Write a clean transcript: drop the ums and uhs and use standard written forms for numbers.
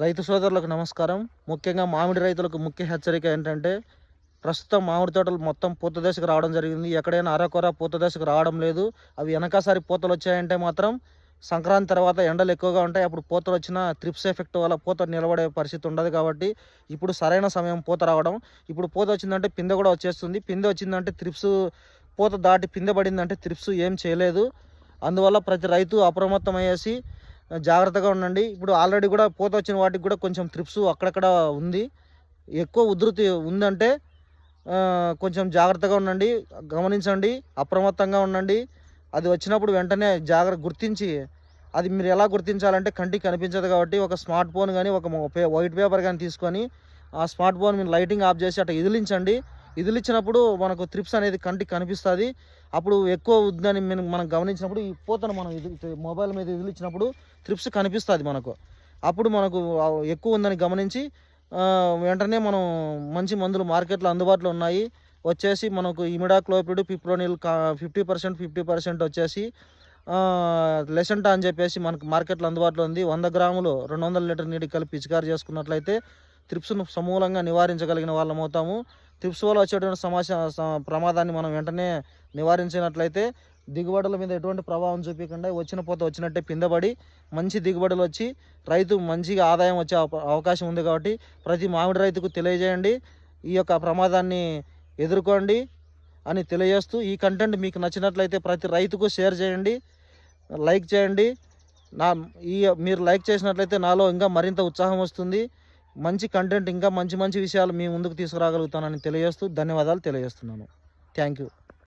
రైతు సోదరులకు నమస్కారం. ముఖ్యంగా మామిడి రైతులకు ముఖ్య హెచ్చరిక ఏంటంటే, ప్రస్తుతం మామిడి తోటలు మొత్తం పూత దశకు రావడం జరిగింది. ఎక్కడైనా అరకొర పూత దశకు రావడం లేదు. అవి వెనకసారి పూతలు వచ్చాయంటే మాత్రం సంక్రాంతి తర్వాత ఎండలు ఎక్కువగా ఉంటాయి. అప్పుడు పూతలు వచ్చిన త్రిప్స్ ఎఫెక్ట్ వల్ల పూత నిలబడే పరిస్థితి ఉండదు. కాబట్టి ఇప్పుడు సరైన సమయం పూత రావడం. ఇప్పుడు పూత వచ్చిందంటే పిందె కూడా వచ్చేస్తుంది. పిందె వచ్చిందంటే త్రిప్స్ పూత దాటి పిందె పడిందంటే త్రిప్స్ ఏం చేయలేదు. అందువల్ల ప్రతి రైతు అప్రమత్తం అయ్యేసి జాగ్రత్తగా ఉండండి. ఇప్పుడు ఆల్రెడీ కూడా పూత వచ్చిన వాటికి కూడా కొంచెం త్రిప్స్ అక్కడక్కడ ఉంది. ఎక్కువ ఉధృతి ఉందంటే కొంచెం జాగ్రత్తగా ఉండండి, గమనించండి, అప్రమత్తంగా ఉండండి. అది వచ్చినప్పుడు వెంటనే గుర్తించి, అది మీరు ఎలా గుర్తించాలంటే కంటికి కనిపించదు కాబట్టి ఒక స్మార్ట్ ఫోన్ కానీ ఒక వైట్ పేపర్ కానీ తీసుకొని ఆ స్మార్ట్ ఫోన్ మీరు లైటింగ్ ఆఫ్ చేసి అట్లా ఇదిలిచ్చినప్పుడు మనకు త్రిప్స్ అనేది కంటికి కనిపిస్తుంది. అప్పుడు ఎక్కువ ఉందని మనం గమనించినప్పుడు ఈ పూతను మనం మొబైల్ మీద ఇదిలిచ్చినప్పుడు త్రిప్స్ కనిపిస్తుంది మనకు. అప్పుడు మనకు ఎక్కువ ఉందని గమనించి వెంటనే మనం మంచి మందులు మార్కెట్లో అందుబాటులో ఉన్నాయి. వచ్చేసి మనకు ఇమిడాక్లోపిడ్, పిప్రోనిల్ 50% వచ్చేసి లెసెంటా అని చెప్పేసి మనకు మార్కెట్లో అందుబాటులో ఉంది. 100 గ్రాములు 200 లీటర్ నీటి కలిపి పిచికారి చేసుకున్నట్లయితే త్రిప్స్ను సమూలంగా నివారించగలిగిన వాళ్ళం అవుతాము. త్రిప్స్ వల్ల వచ్చేటువంటి ప్రమాదాన్ని మనం వెంటనే నివారించినట్లయితే దిగుబడుల మీద ఎటువంటి ప్రభావం చూపించకుండా వచ్చిన పూత వచ్చినట్టే పిందబడి మంచి దిగుబడులు వచ్చి రైతు మంచిగా ఆదాయం వచ్చే అవకాశం ఉంది. కాబట్టి ప్రతి మామిడి రైతుకు తెలియజేయండి, ఈ యొక్క ప్రమాదాన్ని ఎదుర్కోండి అని తెలియజేస్తూ, ఈ కంటెంట్ మీకు నచ్చినట్లయితే ప్రతి రైతుకు షేర్ చేయండి, లైక్ చేయండి. మీరు లైక్ చేసినట్లయితే నాలో ఇంకా మరింత ఉత్సాహం వస్తుంది. మంచి కంటెంట్ ఇంకా మంచి విషయాలు మీ ముందుకు తీసుకురాగలుగుతానని తెలియజేస్తూ ధన్యవాదాలు తెలియజేస్తున్నాను. Thank you.